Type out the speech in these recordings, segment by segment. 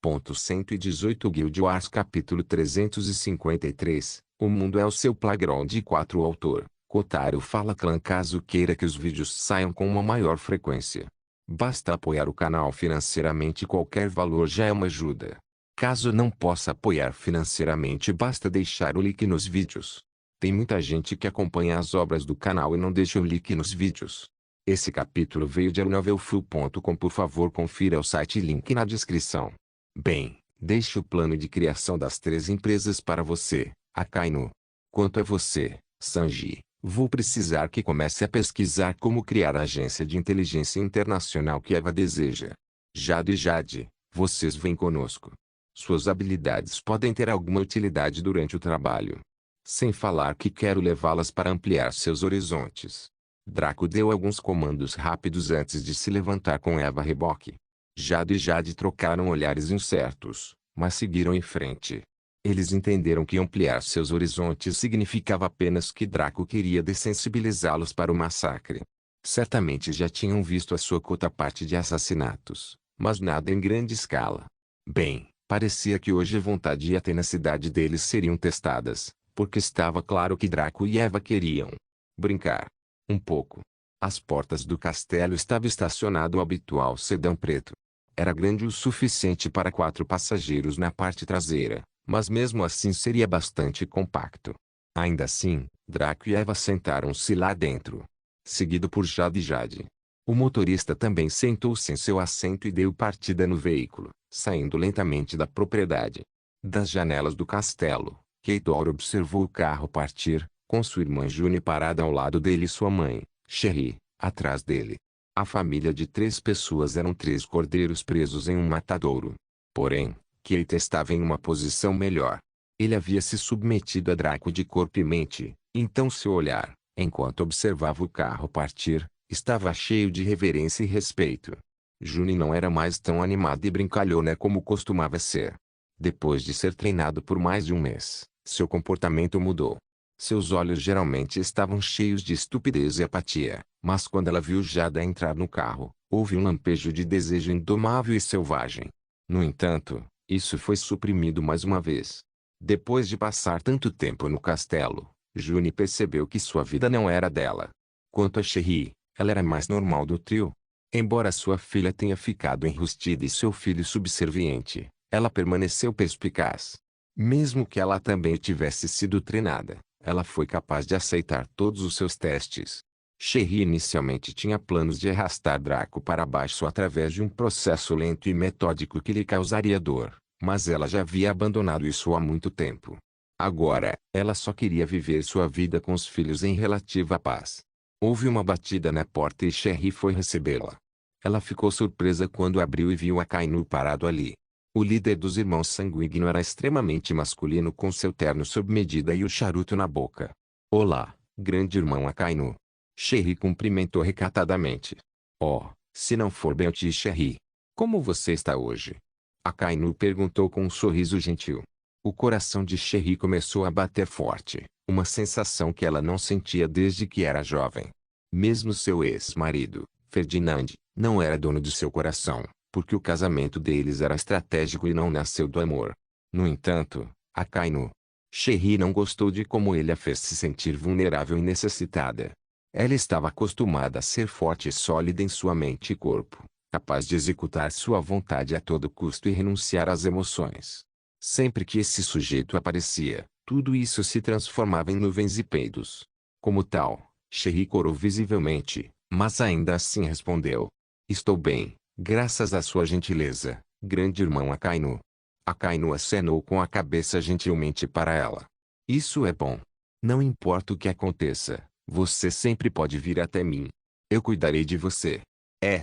118 Guild Wars Capítulo 353 O mundo é o seu playground. 4 O autor, Kotaro Fala Clan. Caso queira que os vídeos saiam com uma maior frequência, basta apoiar o canal financeiramente. Qualquer valor já é uma ajuda. Caso não possa apoiar financeiramente, basta deixar o link nos vídeos. Tem muita gente que acompanha as obras do canal e não deixa o link nos vídeos. Esse capítulo veio de novelfull.com. Por favor, confira o site, link na descrição. Bem, deixe o plano de criação das 3 empresas para você, Akainu. Quanto a você, Sanji, vou precisar que comece a pesquisar como criar a agência de inteligência internacional que Eva deseja. Jade e Jade, vocês vêm conosco. Suas habilidades podem ter alguma utilidade durante o trabalho. Sem falar que quero levá-las para ampliar seus horizontes. Draco deu alguns comandos rápidos antes de se levantar com Eva a reboque. Jade e Jade trocaram olhares incertos, mas seguiram em frente. Eles entenderam que ampliar seus horizontes significava apenas que Draco queria dessensibilizá-los para o massacre. Certamente já tinham visto a sua cota parte de assassinatos, mas nada em grande escala. Bem, parecia que hoje a vontade e a tenacidade deles seriam testadas, porque estava claro que Draco e Eva queriam brincar um pouco. Às portas do castelo estava estacionado o habitual sedã preto. Era grande o suficiente para 4 passageiros na parte traseira, mas mesmo assim seria bastante compacto. Ainda assim, Draco e Eva sentaram-se lá dentro, seguido por Jade e Jade. O motorista também sentou-se em seu assento e deu partida no veículo, saindo lentamente da propriedade. Das janelas do castelo, Keitoro observou o carro partir, com sua irmã June parada ao lado dele e sua mãe, Cherry, atrás dele. A família de 3 pessoas eram 3 cordeiros presos em um matadouro. Porém, Keita estava em uma posição melhor. Ele havia se submetido a Draco de corpo e mente, então seu olhar, enquanto observava o carro partir, estava cheio de reverência e respeito. June não era mais tão animada e brincalhona como costumava ser. Depois de ser treinado por mais de um mês, seu comportamento mudou. Seus olhos geralmente estavam cheios de estupidez e apatia, mas quando ela viu Jada entrar no carro, houve um lampejo de desejo indomável e selvagem. No entanto, isso foi suprimido mais uma vez. Depois de passar tanto tempo no castelo, June percebeu que sua vida não era dela. Quanto a Cherry, ela era a mais normal do trio. Embora sua filha tenha ficado enrustida e seu filho subserviente, ela permaneceu perspicaz. Mesmo que ela também tivesse sido treinada, ela foi capaz de aceitar todos os seus testes. Cherry inicialmente tinha planos de arrastar Draco para baixo através de um processo lento e metódico que lhe causaria dor, mas ela já havia abandonado isso há muito tempo. Agora, ela só queria viver sua vida com os filhos em relativa paz. Houve uma batida na porta e Cherry foi recebê-la. Ela ficou surpresa quando abriu e viu Akainu parado ali. O líder dos irmãos sanguíneo era extremamente masculino com seu terno sob medida e o charuto na boca. Olá, grande irmão Akainu. Cherry cumprimentou recatadamente. Oh, se não for Belty e Cherry. Como você está hoje? Akainu perguntou com um sorriso gentil. O coração de Cherry começou a bater forte, uma sensação que ela não sentia desde que era jovem. Mesmo seu ex-marido, Ferdinand, não era dono de seu coração, porque o casamento deles era estratégico e não nasceu do amor. No entanto, Akainu, Cherry não gostou de como ele a fez se sentir vulnerável e necessitada. Ela estava acostumada a ser forte e sólida em sua mente e corpo, capaz de executar sua vontade a todo custo e renunciar às emoções. Sempre que esse sujeito aparecia, tudo isso se transformava em nuvens e peidos. Como tal, Cherry corou visivelmente, mas ainda assim respondeu. Estou bem, graças à sua gentileza, grande irmão Akainu. Akainu acenou com a cabeça gentilmente para ela. Isso é bom. Não importa o que aconteça, você sempre pode vir até mim. Eu cuidarei de você.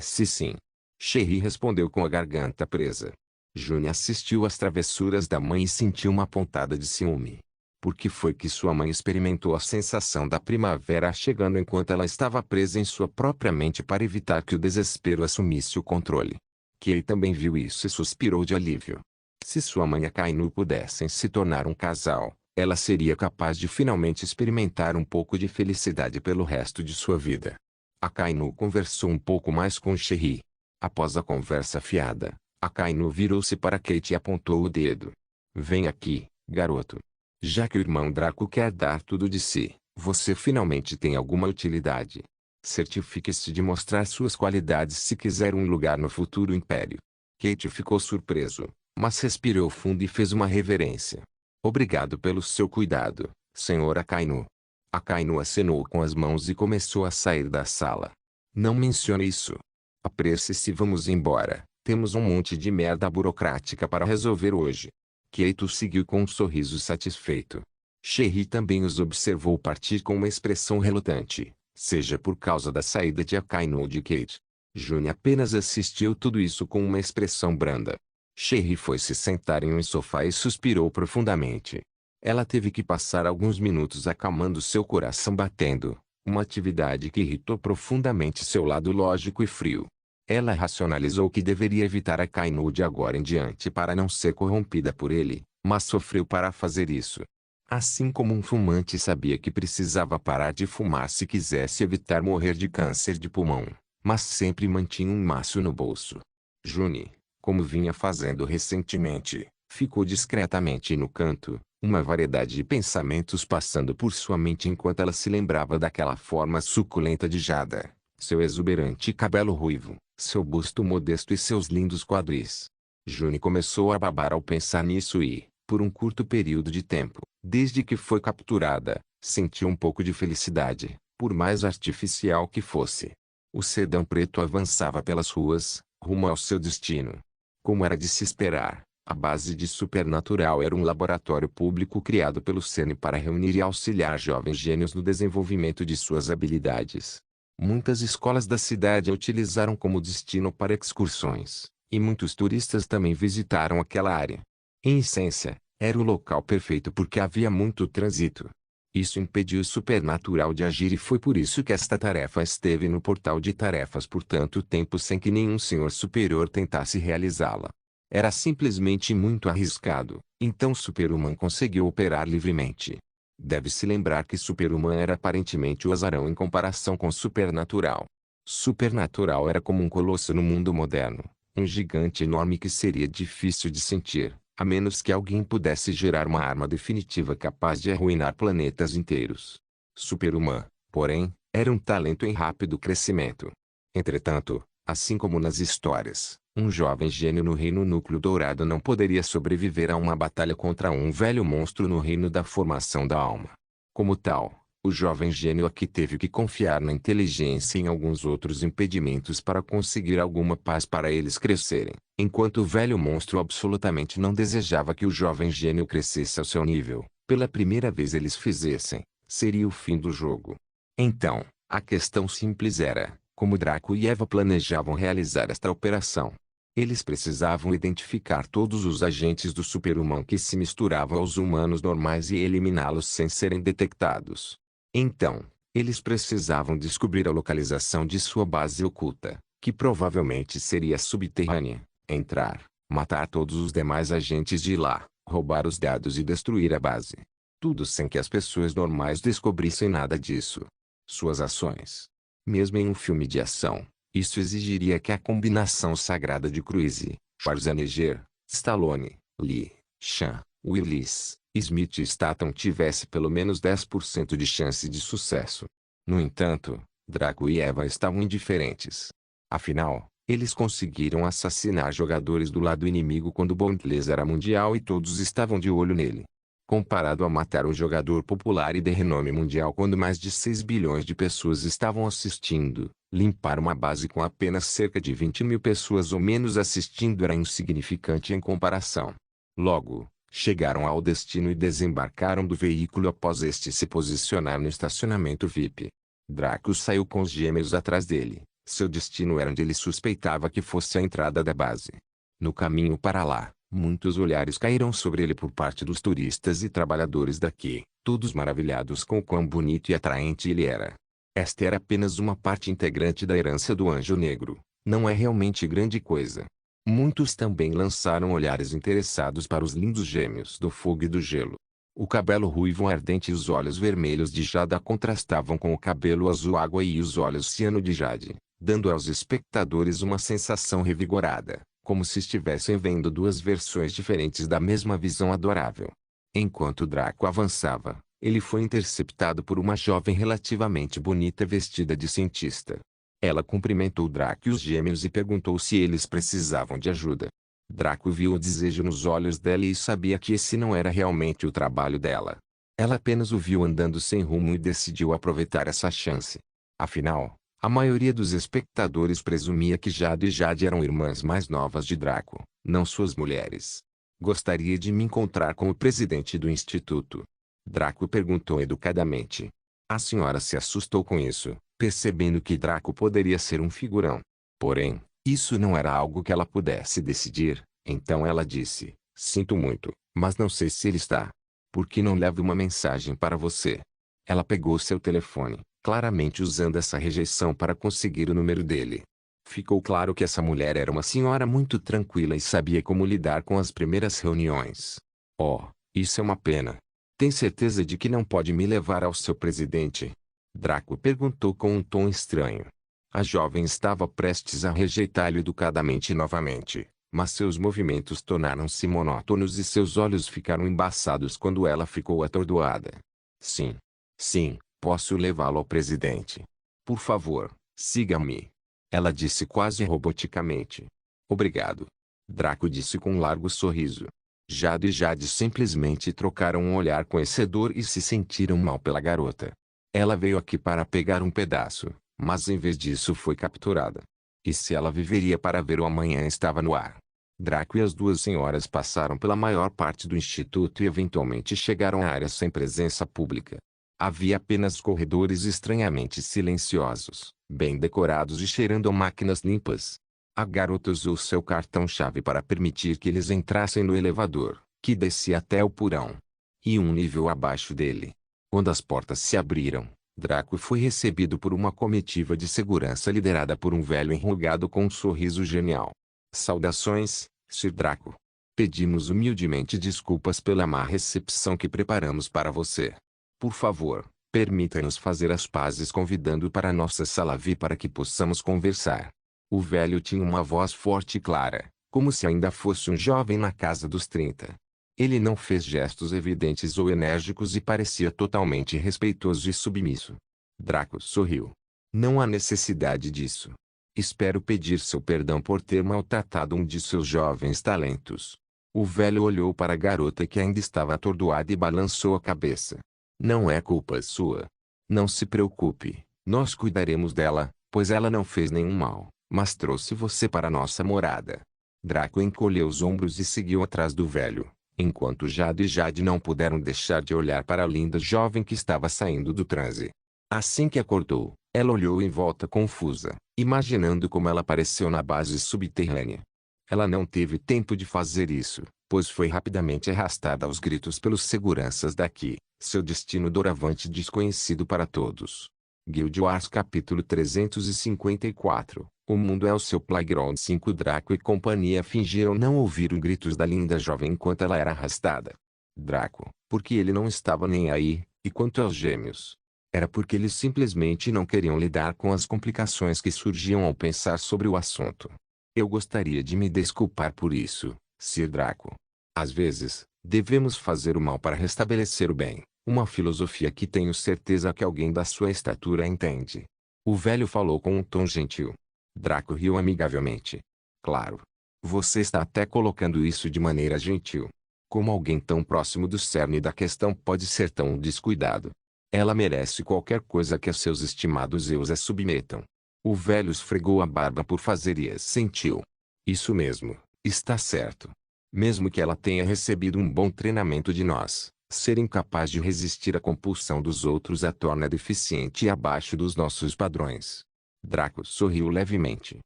Se sim. Cherry respondeu com a garganta presa. June assistiu às travessuras da mãe e sentiu uma pontada de ciúme. Por que foi que sua mãe experimentou a sensação da primavera chegando enquanto ela estava presa em sua própria mente para evitar que o desespero assumisse o controle? Kei também viu isso e suspirou de alívio. Se sua mãe e Akainu pudessem se tornar um casal, ela seria capaz de finalmente experimentar um pouco de felicidade pelo resto de sua vida. Akainu conversou um pouco mais com Cherry. Após a conversa fiada, Akainu virou-se para Kate e apontou o dedo. Vem aqui, garoto. Já que o irmão Draco quer dar tudo de si, você finalmente tem alguma utilidade. Certifique-se de mostrar suas qualidades se quiser um lugar no futuro império. Kate ficou surpreso, mas respirou fundo e fez uma reverência. Obrigado pelo seu cuidado, Sr. Akainu. Akainu acenou com as mãos e começou a sair da sala. Não mencione isso. Apresse-se e vamos embora. Temos um monte de merda burocrática para resolver hoje. Keito seguiu com um sorriso satisfeito. Sherry também os observou partir com uma expressão relutante, seja por causa da saída de Akainu ou de Kate. June apenas assistiu tudo isso com uma expressão branda. Sherry foi se sentar em um sofá e suspirou profundamente. Ela teve que passar alguns minutos acalmando seu coração batendo, uma atividade que irritou profundamente seu lado lógico e frio. Ela racionalizou que deveria evitar Akainu de agora em diante para não ser corrompida por ele, mas sofreu para fazer isso. Assim como um fumante sabia que precisava parar de fumar se quisesse evitar morrer de câncer de pulmão, mas sempre mantinha um maço no bolso. June, como vinha fazendo recentemente, ficou discretamente no canto, uma variedade de pensamentos passando por sua mente enquanto ela se lembrava daquela forma suculenta de Jada, seu exuberante cabelo ruivo, seu busto modesto e seus lindos quadris. June começou a babar ao pensar nisso e, por um curto período de tempo, desde que foi capturada, sentiu um pouco de felicidade, por mais artificial que fosse. O sedã preto avançava pelas ruas, rumo ao seu destino. Como era de se esperar, a base de Supernatural era um laboratório público criado pelo CERN para reunir e auxiliar jovens gênios no desenvolvimento de suas habilidades. Muitas escolas da cidade a utilizaram como destino para excursões, e muitos turistas também visitaram aquela área. Em essência, era o local perfeito porque havia muito trânsito. Isso impediu o Supernatural de agir e foi por isso que esta tarefa esteve no portal de tarefas por tanto tempo sem que nenhum senhor superior tentasse realizá-la. Era simplesmente muito arriscado, então Superman conseguiu operar livremente. Deve-se lembrar que Superman era aparentemente o azarão em comparação com Supernatural. Supernatural era como um colosso no mundo moderno, um gigante enorme que seria difícil de sentir, a menos que alguém pudesse gerar uma arma definitiva capaz de arruinar planetas inteiros. Superman, porém, era um talento em rápido crescimento. Entretanto, assim como nas histórias, um jovem gênio no Reino Núcleo Dourado não poderia sobreviver a uma batalha contra um velho monstro no Reino da Formação da Alma. Como tal, o jovem gênio aqui teve que confiar na inteligência e em alguns outros impedimentos para conseguir alguma paz para eles crescerem, enquanto o velho monstro absolutamente não desejava que o jovem gênio crescesse ao seu nível. Pela primeira vez eles fizessem, seria o fim do jogo. Então, a questão simples era, como Draco e Eva planejavam realizar esta operação. Eles precisavam identificar todos os agentes do Superman que se misturavam aos humanos normais e eliminá-los sem serem detectados. Então, eles precisavam descobrir a localização de sua base oculta, que provavelmente seria subterrânea, entrar, matar todos os demais agentes de lá, roubar os dados e destruir a base. Tudo sem que as pessoas normais descobrissem nada disso. Suas ações. Mesmo em um filme de ação, isso exigiria que a combinação sagrada de Cruise, Schwarzenegger, Stallone, Lee, Chan, Willis, Smith e Statham tivesse pelo menos 10% de chance de sucesso. No entanto, Draco e Eva estavam indiferentes. Afinal, eles conseguiram assassinar jogadores do lado inimigo quando o Bondless era mundial e todos estavam de olho nele. Comparado a matar um jogador popular e de renome mundial quando mais de 6 bilhões de pessoas estavam assistindo, limpar uma base com apenas cerca de 20 mil pessoas ou menos assistindo era insignificante em comparação. Logo, chegaram ao destino e desembarcaram do veículo após este se posicionar no estacionamento VIP. Draco saiu com os gêmeos atrás dele. Seu destino era onde ele suspeitava que fosse a entrada da base. No caminho para lá, muitos olhares caíram sobre ele por parte dos turistas e trabalhadores daqui, todos maravilhados com o quão bonito e atraente ele era. Esta era apenas uma parte integrante da herança do Anjo Negro, não é realmente grande coisa. Muitos também lançaram olhares interessados para os lindos gêmeos do fogo e do gelo. O cabelo ruivo ardente e os olhos vermelhos de Jada contrastavam com o cabelo azul água e os olhos ciano de Jade, dando aos espectadores uma sensação revigorada, como se estivessem vendo duas versões diferentes da mesma visão adorável. Enquanto Draco avançava, ele foi interceptado por uma jovem relativamente bonita vestida de cientista. Ela cumprimentou Draco e os gêmeos e perguntou se eles precisavam de ajuda. Draco viu o desejo nos olhos dela e sabia que esse não era realmente o trabalho dela. Ela apenas o viu andando sem rumo e decidiu aproveitar essa chance. Afinal, a maioria dos espectadores presumia que Jade e Jade eram irmãs mais novas de Draco, não suas mulheres. Gostaria de me encontrar com o presidente do instituto? Draco perguntou educadamente. A senhora se assustou com isso, percebendo que Draco poderia ser um figurão. Porém, isso não era algo que ela pudesse decidir, então ela disse, sinto muito, mas não sei se ele está. Por que não leva uma mensagem para você? Ela pegou seu telefone, claramente usando essa rejeição para conseguir o número dele. Ficou claro que essa mulher era uma senhora muito tranquila e sabia como lidar com as primeiras reuniões. Oh, isso é uma pena. Tem certeza de que não pode me levar ao seu presidente? Draco perguntou com um tom estranho. A jovem estava prestes a rejeitá-lo educadamente novamente, mas seus movimentos tornaram-se monótonos e seus olhos ficaram embaçados quando ela ficou atordoada. Sim. Sim, posso levá-lo ao presidente. Por favor, siga-me. Ela disse quase roboticamente. Obrigado. Draco disse com um largo sorriso. Jade e Jade simplesmente trocaram um olhar conhecedor e se sentiram mal pela garota. Ela veio aqui para pegar um pedaço, mas em vez disso foi capturada. E se ela viveria para ver o amanhã estava no ar. Draco e as duas senhoras passaram pela maior parte do instituto e eventualmente chegaram a áreas sem presença pública. Havia apenas corredores estranhamente silenciosos, bem decorados e cheirando a máquinas limpas. A garota usou seu cartão-chave para permitir que eles entrassem no elevador, que descia até o porão. E um nível abaixo dele. Quando as portas se abriram, Draco foi recebido por uma comitiva de segurança liderada por um velho enrugado com um sorriso genial. Saudações, Sir Draco. Pedimos humildemente desculpas pela má recepção que preparamos para você. Por favor, permita-nos fazer as pazes convidando-o para nossa sala VIP para que possamos conversar. O velho tinha uma voz forte e clara, como se ainda fosse um jovem na casa dos 30. Ele não fez gestos evidentes ou enérgicos e parecia totalmente respeitoso e submisso. Draco sorriu. Não há necessidade disso. Espero pedir seu perdão por ter maltratado um de seus jovens talentos. O velho olhou para a garota que ainda estava atordoada e balançou a cabeça. Não é culpa sua. Não se preocupe, nós cuidaremos dela, pois ela não fez nenhum mal, mas trouxe você para nossa morada. Draco encolheu os ombros e seguiu atrás do velho, enquanto Jade e Jade não puderam deixar de olhar para a linda jovem que estava saindo do transe. Assim que acordou, ela olhou em volta confusa, imaginando como ela apareceu na base subterrânea. Ela não teve tempo de fazer isso, pois foi rapidamente arrastada aos gritos pelos seguranças daqui, seu destino doravante desconhecido para todos. Guild Wars capítulo 354. O mundo é o seu playground. 5 Draco e companhia fingiram não ouvir os gritos da linda jovem enquanto ela era arrastada. Draco, porque ele não estava nem aí, e quanto aos gêmeos? Era porque eles simplesmente não queriam lidar com as complicações que surgiam ao pensar sobre o assunto. Eu gostaria de me desculpar por isso, Sir Draco. Às vezes, devemos fazer o mal para restabelecer o bem, uma filosofia que tenho certeza que alguém da sua estatura entende. O velho falou com um tom gentil. Draco riu amigavelmente. Claro. Você está até colocando isso de maneira gentil. Como alguém tão próximo do cerne da questão pode ser tão descuidado? Ela merece qualquer coisa que seus estimados eus a submetam. O velho esfregou a barba por fazer e assentiu. Isso mesmo, está certo. Mesmo que ela tenha recebido um bom treinamento de nós, ser incapaz de resistir à compulsão dos outros a torna deficiente e abaixo dos nossos padrões. Draco sorriu levemente.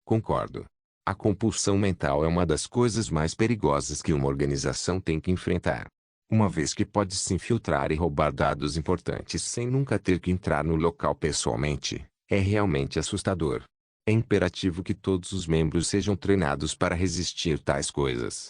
Concordo. A compulsão mental é uma das coisas mais perigosas que uma organização tem que enfrentar. Uma vez que pode se infiltrar e roubar dados importantes sem nunca ter que entrar no local pessoalmente, é realmente assustador. É imperativo que todos os membros sejam treinados para resistir tais coisas.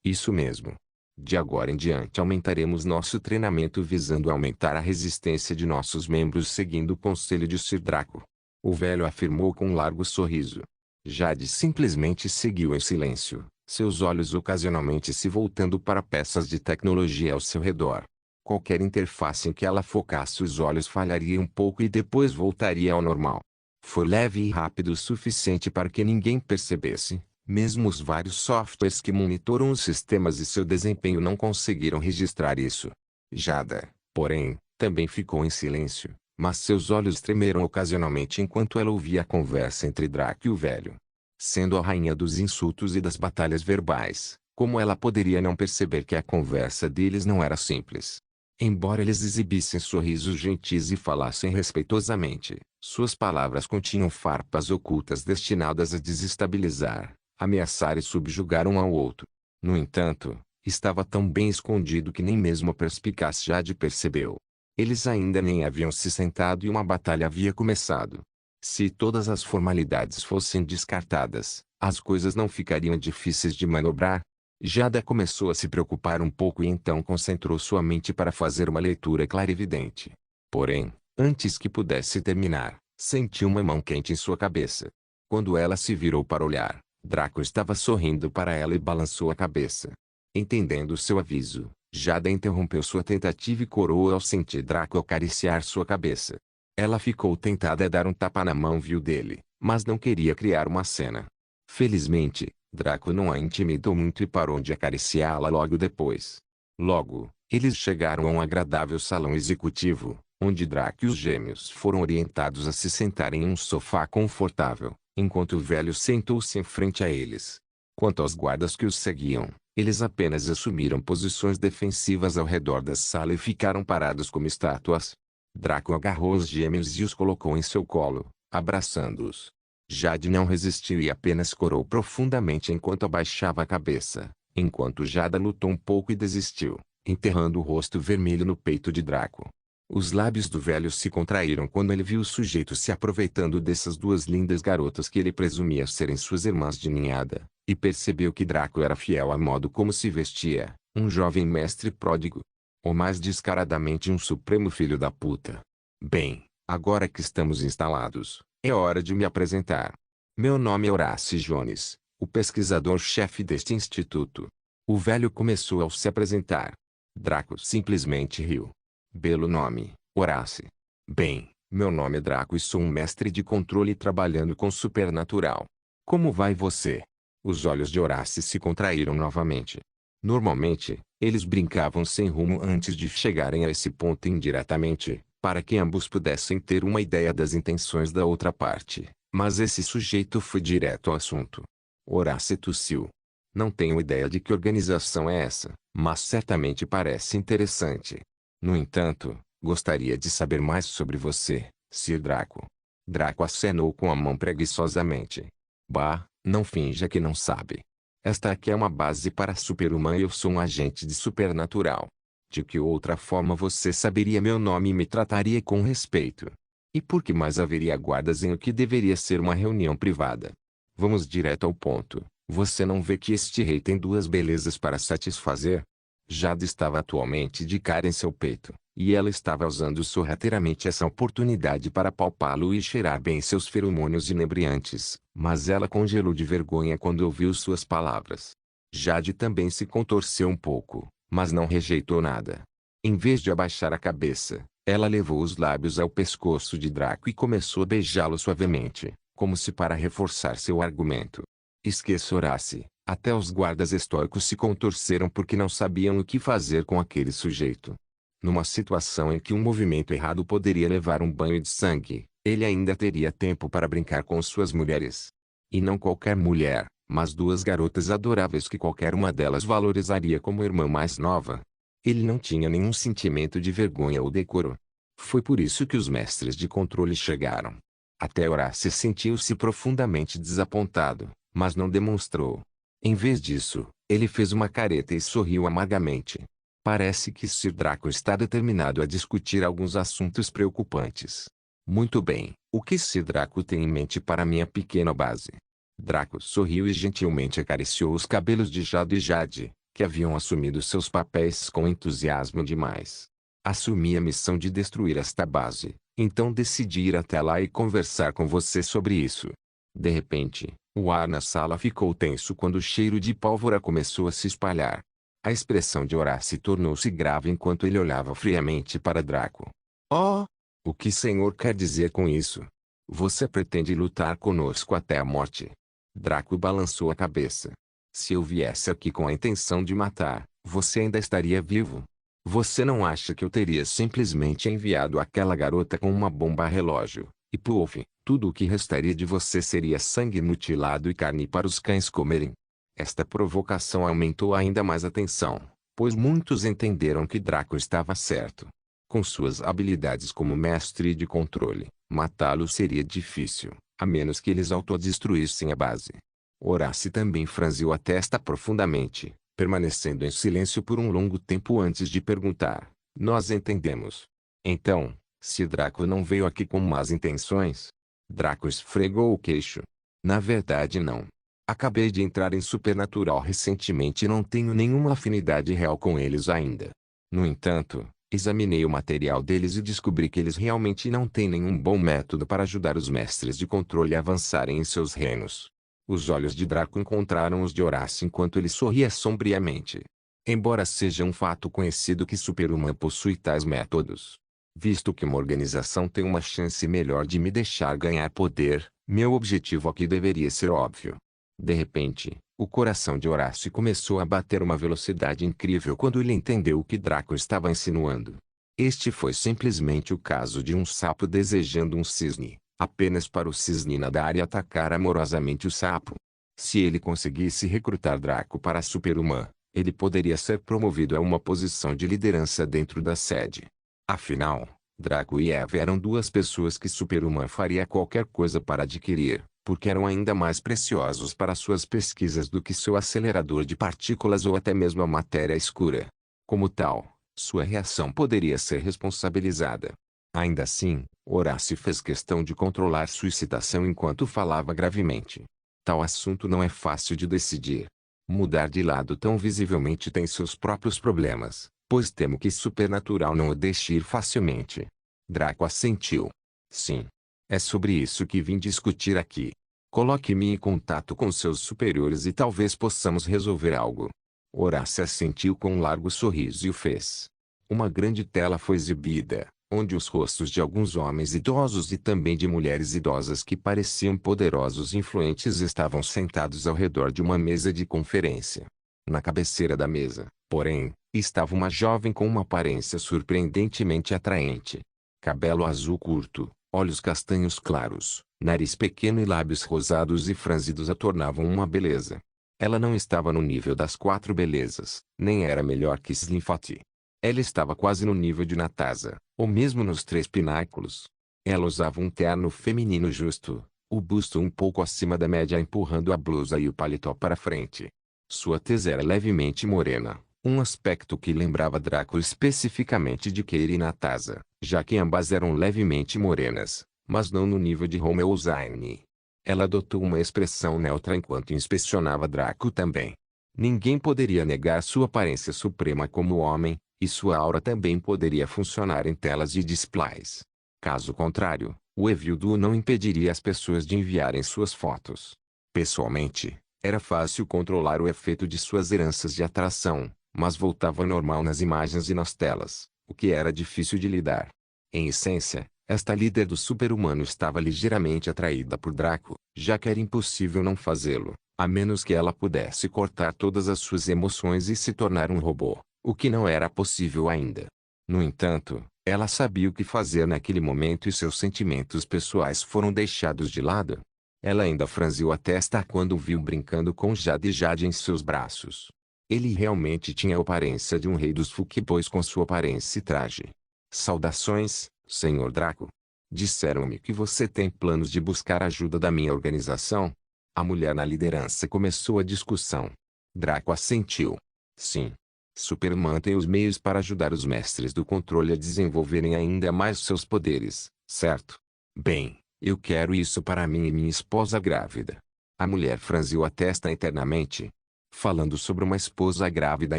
Isso mesmo. De agora em diante aumentaremos nosso treinamento visando aumentar a resistência de nossos membros seguindo o conselho de Sir Draco. O velho afirmou com um largo sorriso. Jade simplesmente seguiu em silêncio, seus olhos ocasionalmente se voltando para peças de tecnologia ao seu redor. Qualquer interface em que ela focasse os olhos falharia um pouco e depois voltaria ao normal. Foi leve e rápido o suficiente para que ninguém percebesse. Mesmo os vários softwares que monitoram os sistemas e seu desempenho não conseguiram registrar isso. Jada, porém, também ficou em silêncio, mas seus olhos tremeram ocasionalmente enquanto ela ouvia a conversa entre Draco e o velho. Sendo a rainha dos insultos e das batalhas verbais, como ela poderia não perceber que a conversa deles não era simples? Embora eles exibissem sorrisos gentis e falassem respeitosamente, suas palavras continham farpas ocultas destinadas a desestabilizar, ameaçar e subjugar um ao outro. No entanto, estava tão bem escondido que nem mesmo a perspicaz Jade percebeu. Eles ainda nem haviam se sentado e uma batalha havia começado. Se todas as formalidades fossem descartadas, as coisas não ficariam difíceis de manobrar. Jada começou a se preocupar um pouco e então concentrou sua mente para fazer uma leitura clarividente. Porém, antes que pudesse terminar, sentiu uma mão quente em sua cabeça. Quando ela se virou para olhar, Draco estava sorrindo para ela e balançou a cabeça. Entendendo seu aviso, Jada interrompeu sua tentativa e corou ao sentir Draco acariciar sua cabeça. Ela ficou tentada a dar um tapa na mão vil dele, mas não queria criar uma cena. Felizmente, Draco não a intimidou muito e parou de acariciá-la logo depois. Logo, eles chegaram a um agradável salão executivo, onde Draco e os gêmeos foram orientados a se sentarem em um sofá confortável, enquanto o velho sentou-se em frente a eles. Quanto aos guardas que os seguiam, eles apenas assumiram posições defensivas ao redor da sala e ficaram parados como estátuas. Draco agarrou os gêmeos e os colocou em seu colo, abraçando-os. Jade não resistiu e apenas corou profundamente enquanto abaixava a cabeça, enquanto Jada lutou um pouco e desistiu, enterrando o rosto vermelho no peito de Draco. Os lábios do velho se contraíram quando ele viu o sujeito se aproveitando dessas duas lindas garotas que ele presumia serem suas irmãs de ninhada, e percebeu que Draco era fiel ao modo como se vestia, um jovem mestre pródigo. Ou mais descaradamente um supremo filho da puta. Bem, agora que estamos instalados, é hora de me apresentar. Meu nome é Horace Jones, o pesquisador-chefe deste instituto. O velho começou a se apresentar. Draco simplesmente riu. Belo nome, Horace. Bem, meu nome é Draco e sou um mestre de controle trabalhando com supernatural. Como vai você? Os olhos de Horace se contraíram novamente. Normalmente, eles brincavam sem rumo antes de chegarem a esse ponto indiretamente, para que ambos pudessem ter uma ideia das intenções da outra parte. Mas esse sujeito foi direto ao assunto. Horace tossiu. Não tenho ideia de que organização é essa, mas certamente parece interessante. No entanto, gostaria de saber mais sobre você, Sir Draco. Draco acenou com a mão preguiçosamente. Bah, não finja que não sabe. Esta aqui é uma base para super-humano e eu sou um agente de supernatural. De que outra forma você saberia meu nome e me trataria com respeito? E por que mais haveria guardas em o que deveria ser uma reunião privada? Vamos direto ao ponto. Você não vê que este rei tem duas belezas para satisfazer? Jade estava atualmente de cara em seu peito, e ela estava usando sorrateiramente essa oportunidade para palpá-lo e cheirar bem seus feromônios inebriantes, mas ela congelou de vergonha quando ouviu suas palavras. Jade também se contorceu um pouco, mas não rejeitou nada. Em vez de abaixar a cabeça, ela levou os lábios ao pescoço de Draco e começou a beijá-lo suavemente, como se para reforçar seu argumento. Esqueça Horace. Até os guardas estoicos se contorceram porque não sabiam o que fazer com aquele sujeito. Numa situação em que um movimento errado poderia levar um banho de sangue, ele ainda teria tempo para brincar com suas mulheres. E não qualquer mulher, mas duas garotas adoráveis que qualquer uma delas valorizaria como irmã mais nova. Ele não tinha nenhum sentimento de vergonha ou decoro. Foi por isso que os mestres de controle chegaram. Até Horace sentiu-se profundamente desapontado, mas não demonstrou. Em vez disso, ele fez uma careta e sorriu amargamente. Parece que Sir Draco está determinado a discutir alguns assuntos preocupantes. Muito bem, o que Sir Draco tem em mente para minha pequena base? Draco sorriu e gentilmente acariciou os cabelos de Jade e Jade, que haviam assumido seus papéis com entusiasmo demais. Assumi a missão de destruir esta base, então decidi ir até lá e conversar com você sobre isso. De repente, O ar na sala ficou tenso quando o cheiro de pólvora começou a se espalhar. A expressão de Horácio tornou-se grave enquanto ele olhava friamente para Draco. Oh! O que o senhor quer dizer com isso? Você pretende lutar conosco até a morte? Draco balançou a cabeça. Se eu viesse aqui com a intenção de matar, você ainda estaria vivo. Você não acha que eu teria simplesmente enviado aquela garota com uma bomba relógio, e puff, tudo o que restaria de você seria sangue mutilado e carne para os cães comerem? Esta provocação aumentou ainda mais a tensão, pois muitos entenderam que Draco estava certo. Com suas habilidades como mestre de controle, matá-lo seria difícil, a menos que eles autodestruíssem a base. Horácio também franziu a testa profundamente, permanecendo em silêncio por um longo tempo antes de perguntar. Nós entendemos. Então, se Draco não veio aqui com más intenções? Draco esfregou o queixo. Na verdade não. Acabei de entrar em Supernatural recentemente e não tenho nenhuma afinidade real com eles ainda. No entanto, examinei o material deles e descobri que eles realmente não têm nenhum bom método para ajudar os mestres de controle a avançarem em seus reinos. Os olhos de Draco encontraram os de Horácio enquanto ele sorria sombriamente. Embora seja um fato conhecido que Superman possui tais métodos, visto que uma organização tem uma chance melhor de me deixar ganhar poder, meu objetivo aqui deveria ser óbvio. De repente, o coração de Horácio começou a bater uma velocidade incrível quando ele entendeu o que Draco estava insinuando. Este foi simplesmente o caso de um sapo desejando um cisne, apenas para o cisne nadar e atacar amorosamente o sapo. Se ele conseguisse recrutar Draco para Superman, ele poderia ser promovido a uma posição de liderança dentro da sede. Afinal, Draco e Eva eram duas pessoas que Superman faria qualquer coisa para adquirir, porque eram ainda mais preciosos para suas pesquisas do que seu acelerador de partículas ou até mesmo a matéria escura. Como tal, sua reação poderia ser responsabilizada. Ainda assim, Horácio fez questão de controlar sua excitação enquanto falava gravemente. Tal assunto não é fácil de decidir. Mudar de lado tão visivelmente tem seus próprios problemas, pois temo que Supernatural não o deixe ir facilmente. Draco assentiu. Sim. É sobre isso que vim discutir aqui. Coloque-me em contato com seus superiores e talvez possamos resolver algo. Horácio assentiu com um largo sorriso e o fez. Uma grande tela foi exibida, onde os rostos de alguns homens idosos e também de mulheres idosas que pareciam poderosos e influentes estavam sentados ao redor de uma mesa de conferência. Na cabeceira da mesa, porém, estava uma jovem com uma aparência surpreendentemente atraente. Cabelo azul curto, olhos castanhos claros, nariz pequeno e lábios rosados e franzidos a tornavam uma beleza. Ela não estava no nível das quatro belezas, nem era melhor que Slim Fati. Ela estava quase no nível de Natasha, ou mesmo nos três pináculos. Ela usava um terno feminino justo, o busto um pouco acima da média empurrando a blusa e o paletó para frente. Sua tez era levemente morena, um aspecto que lembrava Draco especificamente de Keira e Natasha, já que ambas eram levemente morenas, mas não no nível de Romeo ou Zayn. Ela adotou uma expressão neutra enquanto inspecionava Draco também. Ninguém poderia negar sua aparência suprema como homem, e sua aura também poderia funcionar em telas de displays. Caso contrário, o Evil Duo não impediria as pessoas de enviarem suas fotos. Pessoalmente, era fácil controlar o efeito de suas heranças de atração, mas voltava ao normal nas imagens e nas telas, o que era difícil de lidar. Em essência, esta líder do super-humano estava ligeiramente atraída por Draco, já que era impossível não fazê-lo, a menos que ela pudesse cortar todas as suas emoções e se tornar um robô, o que não era possível ainda. No entanto, ela sabia o que fazer naquele momento e seus sentimentos pessoais foram deixados de lado. Ela ainda franziu a testa quando o viu brincando com Jade em seus braços. Ele realmente tinha a aparência de um rei dos fuckboys com sua aparência e traje. Saudações, Senhor Draco. Disseram-me que você tem planos de buscar ajuda da minha organização? A mulher na liderança começou a discussão. Draco assentiu. Sim. Superman tem os meios para ajudar os mestres do controle a desenvolverem ainda mais seus poderes, certo? Bem, eu quero isso para mim e minha esposa grávida. A mulher franziu a testa internamente, falando sobre uma esposa grávida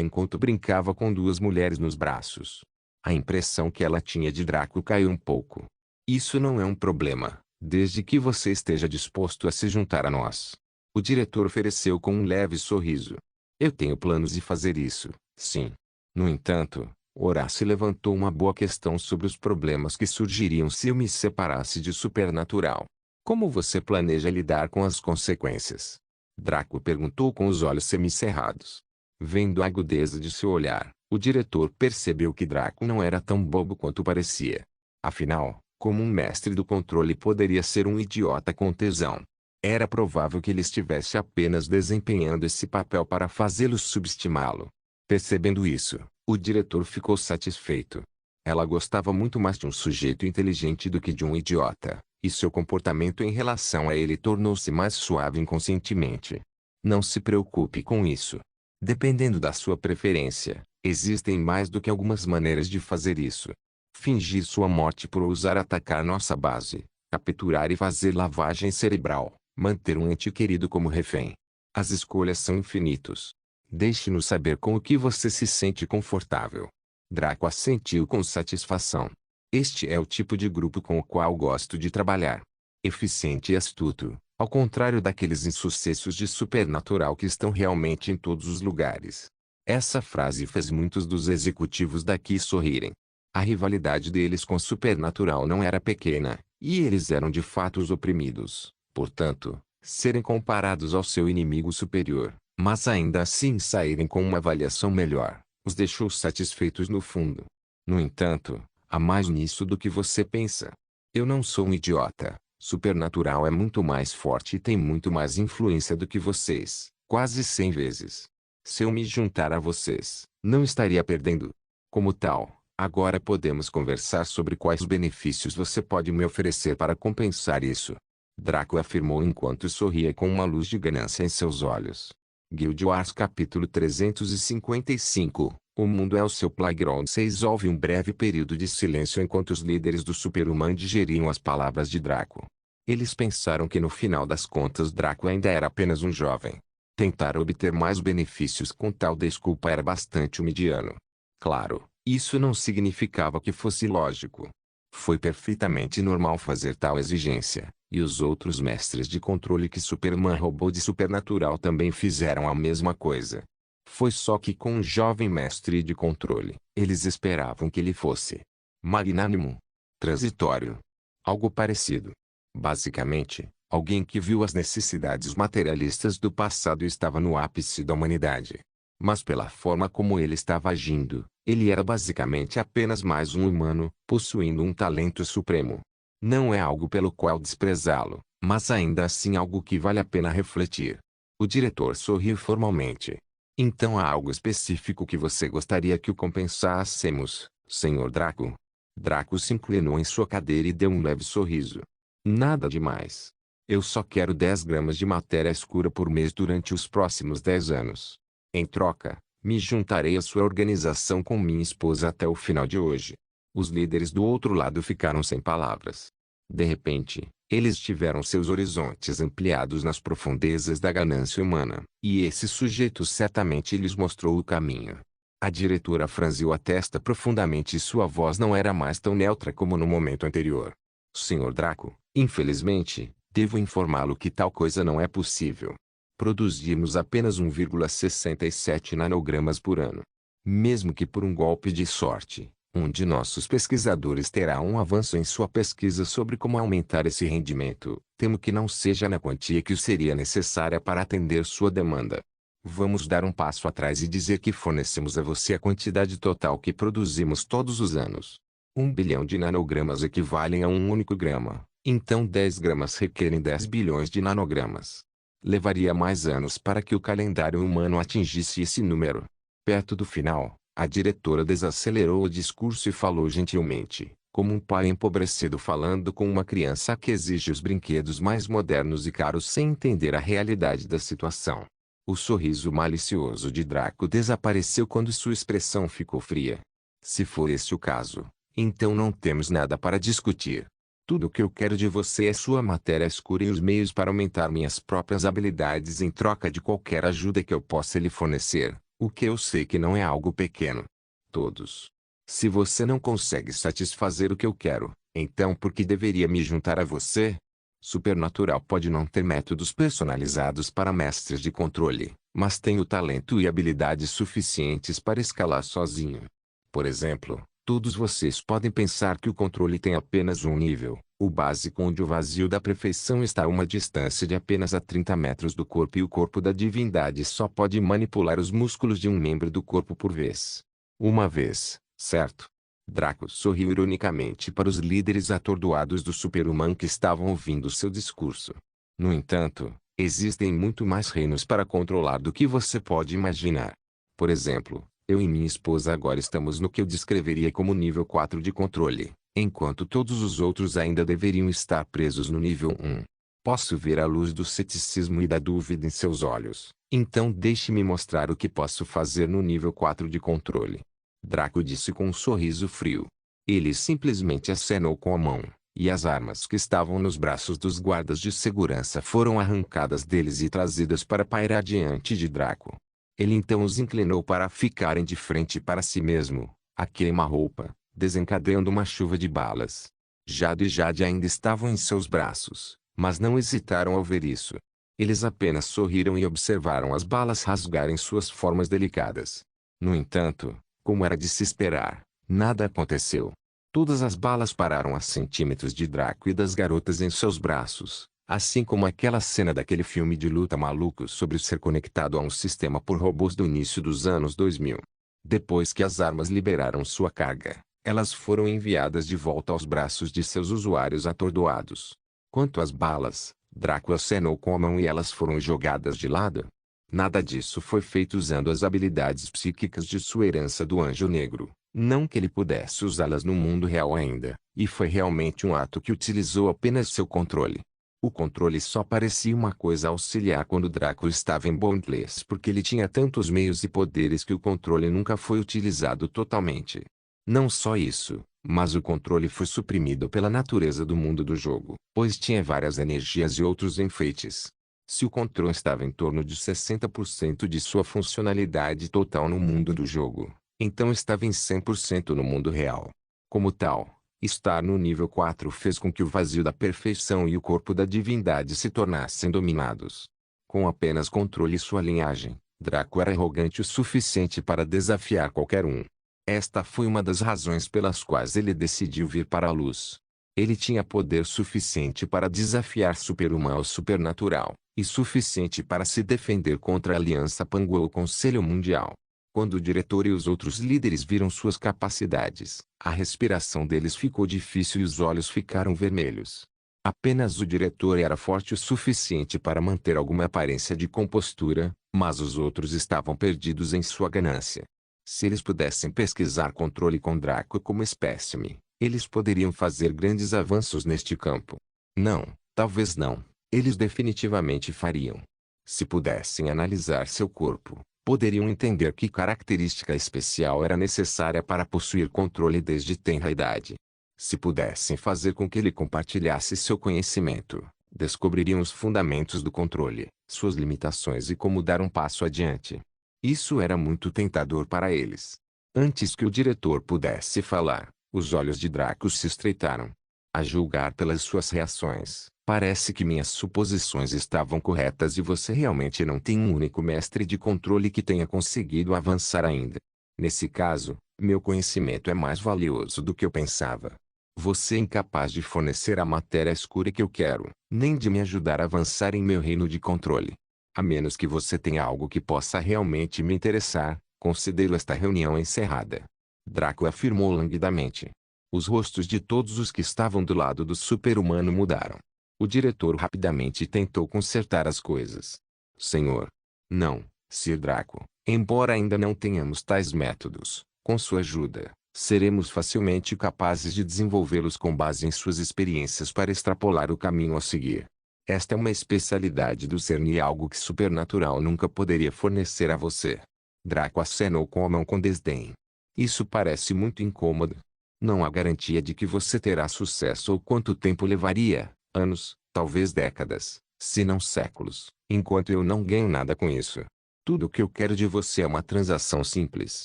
enquanto brincava com duas mulheres nos braços. A impressão que ela tinha de Draco caiu um pouco. Isso não é um problema, desde que você esteja disposto a se juntar a nós. O diretor ofereceu com um leve sorriso. Eu tenho planos de fazer isso, sim. No entanto, Horácio levantou uma boa questão sobre os problemas que surgiriam se eu me separasse de Supernatural. Como você planeja lidar com as consequências? Draco perguntou com os olhos semicerrados. Vendo a agudeza de seu olhar, o diretor percebeu que Draco não era tão bobo quanto parecia. Afinal, como um mestre do controle poderia ser um idiota com tesão? Era provável que ele estivesse apenas desempenhando esse papel para fazê-lo subestimá-lo. Percebendo isso, o diretor ficou satisfeito. Ela gostava muito mais de um sujeito inteligente do que de um idiota, e seu comportamento em relação a ele tornou-se mais suave inconscientemente. Não se preocupe com isso. Dependendo da sua preferência, existem mais do que algumas maneiras de fazer isso. Fingir sua morte por ousar atacar nossa base, capturar e fazer lavagem cerebral, manter um ente querido como refém. As escolhas são infinitos. Deixe-nos saber com o que você se sente confortável. Draco assentiu com satisfação. Este é o tipo de grupo com o qual gosto de trabalhar. Eficiente e astuto, ao contrário daqueles insucessos de Supernatural que estão realmente em todos os lugares. Essa frase fez muitos dos executivos daqui sorrirem. A rivalidade deles com Supernatural não era pequena, e eles eram de fato os oprimidos, portanto, serem comparados ao seu inimigo superior, mas ainda assim saírem com uma avaliação melhor, os deixou satisfeitos no fundo. No entanto, há mais nisso do que você pensa. Eu não sou um idiota. Supernatural é muito mais forte e tem muito mais influência do que vocês, quase 100 vezes. Se eu me juntar a vocês, não estaria perdendo. Como tal, agora podemos conversar sobre quais benefícios você pode me oferecer para compensar isso. Draco afirmou enquanto sorria com uma luz de ganância em seus olhos. Guild Wars capítulo 355. O mundo é o seu playground. 6. Houve um breve período de silêncio enquanto os líderes do Superhuman digeriam as palavras de Draco. Eles pensaram que no final das contas Draco ainda era apenas um jovem. Tentar obter mais benefícios com tal desculpa era bastante mediano. Claro, isso não significava que fosse lógico. Foi perfeitamente normal fazer tal exigência, e os outros mestres de controle que Superman roubou de Supernatural também fizeram a mesma coisa. Foi só que com um jovem mestre de controle, eles esperavam que ele fosse magnânimo, transitório, algo parecido. Basicamente, alguém que viu as necessidades materialistas do passado e estava no ápice da humanidade. Mas pela forma como ele estava agindo, ele era basicamente apenas mais um humano, possuindo um talento supremo. Não é algo pelo qual desprezá-lo, mas ainda assim algo que vale a pena refletir. O diretor sorriu formalmente. Então há algo específico que você gostaria que o compensássemos, Sr. Draco? Draco se inclinou em sua cadeira e deu um leve sorriso. Nada demais. Eu só quero 10 gramas de matéria escura por mês durante os próximos 10 anos. Em troca, me juntarei à sua organização com minha esposa até o final de hoje. Os líderes do outro lado ficaram sem palavras. De repente, eles tiveram seus horizontes ampliados nas profundezas da ganância humana, e esse sujeito certamente lhes mostrou o caminho. A diretora franziu a testa profundamente e sua voz não era mais tão neutra como no momento anterior. Senhor Draco, infelizmente, devo informá-lo que tal coisa não é possível. Produzimos apenas 1,67 nanogramas por ano. Mesmo que por um golpe de sorte, um de nossos pesquisadores terá um avanço em sua pesquisa sobre como aumentar esse rendimento, temo que não seja na quantia que seria necessária para atender sua demanda. Vamos dar um passo atrás e dizer que fornecemos a você a quantidade total que produzimos todos os anos. 1 bilhão de nanogramas equivalem a um único grama, então 10 gramas requerem 10 bilhões de nanogramas. Levaria mais anos para que o calendário humano atingisse esse número. Perto do final, a diretora desacelerou o discurso e falou gentilmente, como um pai empobrecido falando com uma criança que exige os brinquedos mais modernos e caros sem entender a realidade da situação. O sorriso malicioso de Draco desapareceu quando sua expressão ficou fria. Se for esse o caso, então não temos nada para discutir. Tudo o que eu quero de você é sua matéria escura e os meios para aumentar minhas próprias habilidades em troca de qualquer ajuda que eu possa lhe fornecer, o que eu sei que não é algo pequeno. Todos. Se você não consegue satisfazer o que eu quero, então por que deveria me juntar a você? Supernatural pode não ter métodos personalizados para mestres de controle, mas tem o talento e habilidades suficientes para escalar sozinho. Por exemplo, todos vocês podem pensar que o controle tem apenas um nível, o básico, onde o vazio da perfeição está a uma distância de apenas a 30 metros do corpo e o corpo da divindade só pode manipular os músculos de um membro do corpo por vez. Uma vez, certo? Draco sorriu ironicamente para os líderes atordoados do super-humano que estavam ouvindo seu discurso. No entanto, existem muito mais reinos para controlar do que você pode imaginar. Por exemplo, eu e minha esposa agora estamos no que eu descreveria como nível 4 de controle, enquanto todos os outros ainda deveriam estar presos no nível 1. Posso ver a luz do ceticismo e da dúvida em seus olhos, então deixe-me mostrar o que posso fazer no nível 4 de controle. Draco disse com um sorriso frio. Ele simplesmente acenou com a mão, e as armas que estavam nos braços dos guardas de segurança foram arrancadas deles e trazidas para pairar diante de Draco. Ele então os inclinou para ficarem de frente para si mesmo, a queima-roupa, desencadeando uma chuva de balas. Jade e Jade ainda estavam em seus braços, mas não hesitaram ao ver isso. Eles apenas sorriram e observaram as balas rasgarem suas formas delicadas. No entanto, como era de se esperar, nada aconteceu. Todas as balas pararam a centímetros de Draco e das garotas em seus braços, assim como aquela cena daquele filme de luta maluco sobre ser conectado a um sistema por robôs do início dos anos 2000. Depois que as armas liberaram sua carga, elas foram enviadas de volta aos braços de seus usuários atordoados. Quanto às balas, Draco acenou com a mão e elas foram jogadas de lado. Nada disso foi feito usando as habilidades psíquicas de sua herança do Anjo Negro, não que ele pudesse usá-las no mundo real ainda, e foi realmente um ato que utilizou apenas seu controle. O controle só parecia uma coisa auxiliar quando Draco estava em Boundless porque ele tinha tantos meios e poderes que o controle nunca foi utilizado totalmente. Não só isso, mas o controle foi suprimido pela natureza do mundo do jogo, pois tinha várias energias e outros enfeites. Se o controle estava em torno de 60% de sua funcionalidade total no mundo do jogo, então estava em 100% no mundo real. Como tal, estar no nível 4 fez com que o vazio da perfeição e o corpo da divindade se tornassem dominados. Com apenas controle e sua linhagem, Draco era arrogante o suficiente para desafiar qualquer um. Esta foi uma das razões pelas quais ele decidiu vir para a luz. Ele tinha poder suficiente para desafiar super-humano ou supernatural, e suficiente para se defender contra a Aliança Pangu ou o Conselho Mundial. Quando o diretor e os outros líderes viram suas capacidades, a respiração deles ficou difícil e os olhos ficaram vermelhos. Apenas o diretor era forte o suficiente para manter alguma aparência de compostura, mas os outros estavam perdidos em sua ganância. Se eles pudessem pesquisar controle com Draco como espécime, eles poderiam fazer grandes avanços neste campo. Não, talvez não, eles definitivamente fariam. Se pudessem analisar seu corpo, poderiam entender que característica especial era necessária para possuir controle desde tenra idade. Se pudessem fazer com que ele compartilhasse seu conhecimento, descobririam os fundamentos do controle, suas limitações e como dar um passo adiante. Isso era muito tentador para eles. Antes que o diretor pudesse falar, os olhos de Draco se estreitaram. A julgar pelas suas reações, parece que minhas suposições estavam corretas e você realmente não tem um único mestre de controle que tenha conseguido avançar ainda. Nesse caso, meu conhecimento é mais valioso do que eu pensava. Você é incapaz de fornecer a matéria escura que eu quero, nem de me ajudar a avançar em meu reino de controle. A menos que você tenha algo que possa realmente me interessar, considero esta reunião encerrada. Draco afirmou languidamente. Os rostos de todos os que estavam do lado do super-humano mudaram. O diretor rapidamente tentou consertar as coisas. Senhor. Não, Sir Draco. Embora ainda não tenhamos tais métodos, com sua ajuda, seremos facilmente capazes de desenvolvê-los com base em suas experiências para extrapolar o caminho a seguir. Esta é uma especialidade do CERN e algo que supernatural nunca poderia fornecer a você. Draco acenou com a mão com desdém. Isso parece muito incômodo. Não há garantia de que você terá sucesso ou quanto tempo levaria, anos, talvez décadas, se não séculos, enquanto eu não ganho nada com isso. Tudo o que eu quero de você é uma transação simples.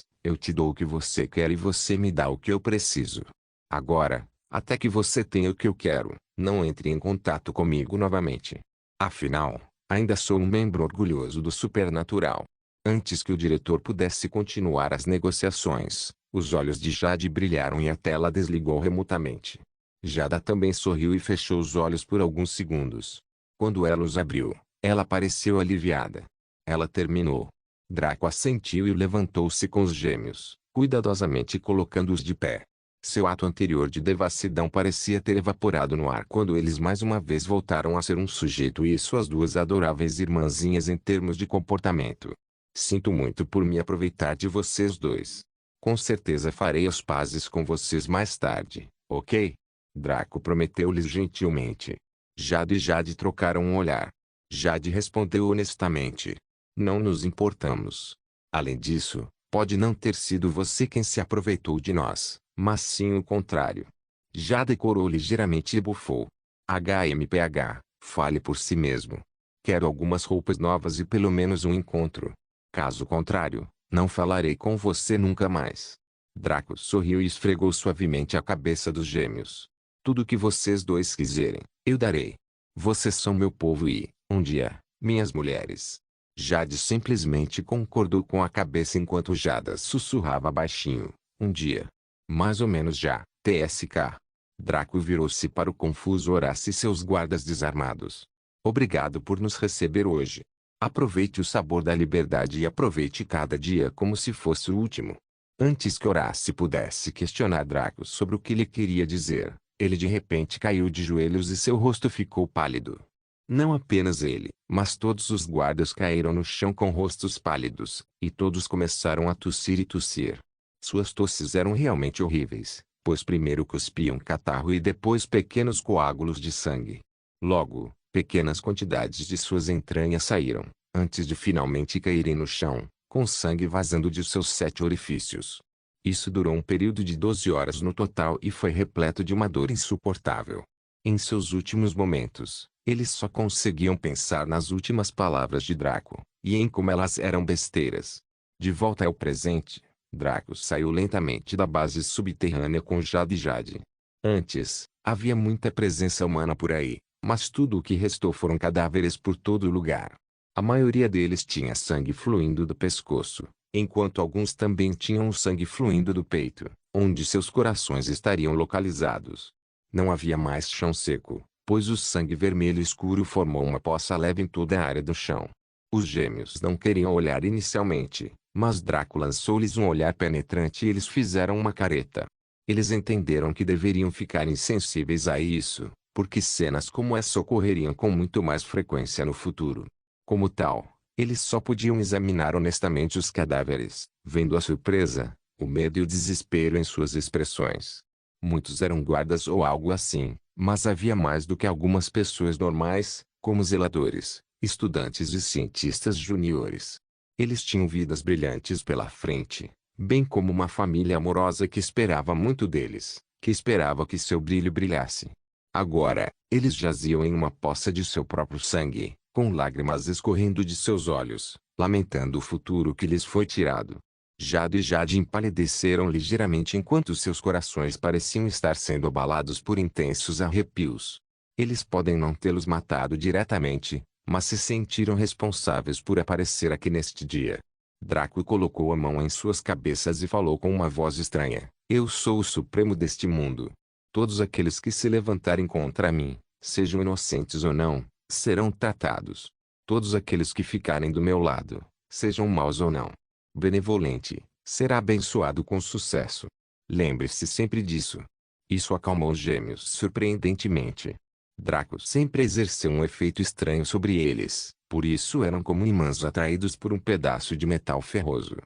Eu te dou o que você quer e você me dá o que eu preciso. Agora, até que você tenha o que eu quero, Não entre em contato comigo novamente. Afinal, ainda sou um membro orgulhoso do Supernatural. Antes que o diretor pudesse continuar as negociações, os olhos de Jade brilharam e a tela desligou remotamente. Jada também sorriu e fechou os olhos por alguns segundos. Quando ela os abriu, ela pareceu aliviada. Ela terminou. Draco assentiu e levantou-se com os gêmeos, cuidadosamente colocando-os de pé. Seu ato anterior de devassidão parecia ter evaporado no ar quando eles mais uma vez voltaram a ser um sujeito e suas duas adoráveis irmãzinhas em termos de comportamento. Sinto muito por me aproveitar de vocês dois. Com certeza farei as pazes com vocês mais tarde, ok? Draco prometeu-lhes gentilmente. Jade e Jade trocaram um olhar. Jade respondeu honestamente. Não nos importamos. Além disso, pode não ter sido você quem se aproveitou de nós, mas sim o contrário. Jade corou ligeiramente e bufou. HMPH, fale por si mesmo. Quero algumas roupas novas e pelo menos um encontro. Caso contrário, não falarei com você nunca mais. Draco sorriu e esfregou suavemente a cabeça dos gêmeos. Tudo o que vocês dois quiserem, eu darei. Vocês são meu povo e, um dia, minhas mulheres. Jade simplesmente concordou com a cabeça enquanto Jada sussurrava baixinho. Um dia. Mais ou menos já, TSK. Draco virou-se para o confuso Horácio e seus guardas desarmados. Obrigado por nos receber hoje. Aproveite o sabor da liberdade e aproveite cada dia como se fosse o último. Antes que Horácio pudesse questionar Draco sobre o que lhe queria dizer, ele de repente caiu de joelhos e seu rosto ficou pálido. Não apenas ele, mas todos os guardas caíram no chão com rostos pálidos, e todos começaram a tossir e tossir. Suas tosses eram realmente horríveis, pois primeiro cuspiam catarro e depois pequenos coágulos de sangue. Logo, pequenas quantidades de suas entranhas saíram, antes de finalmente caírem no chão, com sangue vazando de seus 7 orifícios. Isso durou um período de 12 horas no total e foi repleto de uma dor insuportável. Em seus últimos momentos, eles só conseguiam pensar nas últimas palavras de Draco, e em como elas eram besteiras. De volta ao presente, Draco saiu lentamente da base subterrânea com Jade e Jade. Antes, havia muita presença humana por aí, mas tudo o que restou foram cadáveres por todo lugar. A maioria deles tinha sangue fluindo do pescoço, enquanto alguns também tinham sangue fluindo do peito, onde seus corações estariam localizados. Não havia mais chão seco, pois o sangue vermelho escuro formou uma poça leve em toda a área do chão. Os gêmeos não queriam olhar inicialmente, mas Draco lançou-lhes um olhar penetrante e eles fizeram uma careta. Eles entenderam que deveriam ficar insensíveis a isso, porque cenas como essa ocorreriam com muito mais frequência no futuro. Como tal, eles só podiam examinar honestamente os cadáveres, vendo a surpresa, o medo e o desespero em suas expressões. Muitos eram guardas ou algo assim, mas havia mais do que algumas pessoas normais, como zeladores, estudantes e cientistas juniores. Eles tinham vidas brilhantes pela frente, bem como uma família amorosa que esperava muito deles, que esperava que seu brilho brilhasse. Agora, eles jaziam em uma poça de seu próprio sangue, com lágrimas escorrendo de seus olhos, lamentando o futuro que lhes foi tirado. Jade e Jade empalideceram ligeiramente enquanto seus corações pareciam estar sendo abalados por intensos arrepios. Eles podem não tê-los matado diretamente, mas se sentiram responsáveis por aparecer aqui neste dia. Draco colocou a mão em suas cabeças e falou com uma voz estranha. Eu sou o Supremo deste mundo. Todos aqueles que se levantarem contra mim, sejam inocentes ou não, serão tratados. Todos aqueles que ficarem do meu lado, sejam maus ou não, benevolente, será abençoado com sucesso. Lembre-se sempre disso. Isso acalmou os gêmeos surpreendentemente. Draco sempre exerceu um efeito estranho sobre eles, por isso eram como imãs atraídos por um pedaço de metal ferroso.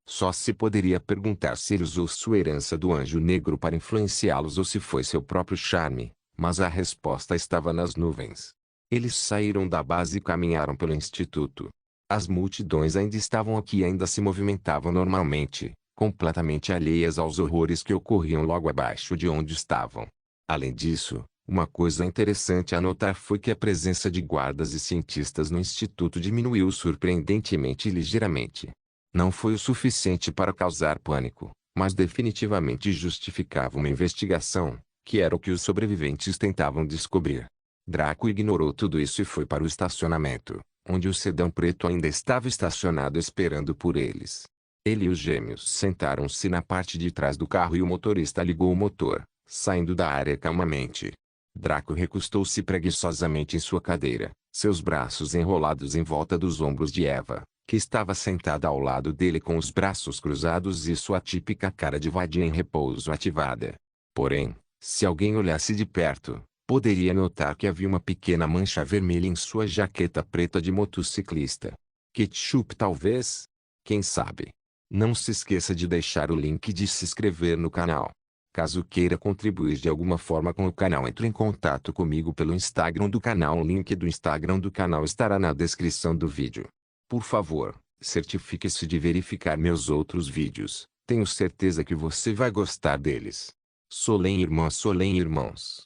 Só se poderia perguntar se ele usou sua herança do anjo negro para influenciá-los ou se foi seu próprio charme, mas a resposta estava nas nuvens. Eles saíram da base e caminharam pelo instituto. As multidões ainda estavam aqui e ainda se movimentavam normalmente, completamente alheias aos horrores que ocorriam logo abaixo de onde estavam. Além disso, uma coisa interessante a notar foi que a presença de guardas e cientistas no instituto diminuiu surpreendentemente e ligeiramente. Não foi o suficiente para causar pânico, mas definitivamente justificava uma investigação, que era o que os sobreviventes tentavam descobrir. Draco ignorou tudo isso e foi para o estacionamento, onde o sedã preto ainda estava estacionado esperando por eles. Ele e os gêmeos sentaram-se na parte de trás do carro e o motorista ligou o motor, saindo da área calmamente. Draco recostou-se preguiçosamente em sua cadeira, seus braços enrolados em volta dos ombros de Eva, que estava sentada ao lado dele com os braços cruzados e sua típica cara de vadia em repouso ativada. Porém, se alguém olhasse de perto, poderia notar que havia uma pequena mancha vermelha em sua jaqueta preta de motociclista. Ketchup talvez? Quem sabe? Não se esqueça de deixar o link de se inscrever no canal. Caso queira contribuir de alguma forma com o canal, entre em contato comigo pelo Instagram do canal. O link do Instagram do canal estará na descrição do vídeo. Por favor, certifique-se de verificar meus outros vídeos. Tenho certeza que você vai gostar deles. Solem irmãs, Solem irmãos.